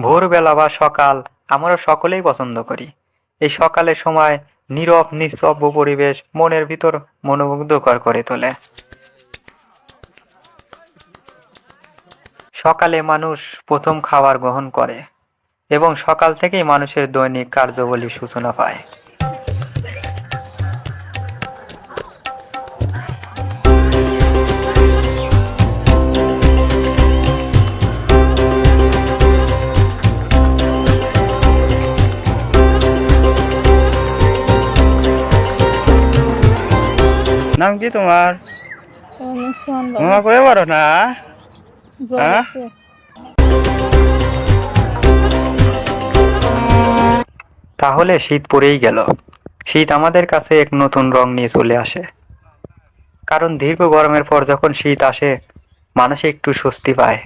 ভোরবেলা বা সকাল আমরা সকলেই পছন্দ করি। এই সকালের সময় নীরব নিস্তব্ধ পরিবেশ মনের ভিতর মনোমুগ্ধকর করে তোলে। সকালে মানুষ প্রথম খাবার গ্রহণ করে এবং সকাল থেকেই মানুষের দৈনিক কার্যাবলীর সূচনা পায়। নাম কি তোমার? মামা কয়ে পারো না? হ্যাঁ? তাহলে শীত পড়েই গেল। শীত আমাদের কাছে এক নতুন রং নিয়ে চলে আসে, কারণ দীর্ঘ গরমের পর যখন শীত আসে মানুষ একটু স্বস্তি পায়।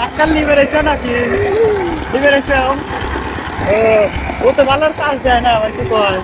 আজকাল লিবেরেছে নাকি? লিবেরেছে ও তো ভালো কাজ দেয় না, আমার কি কয়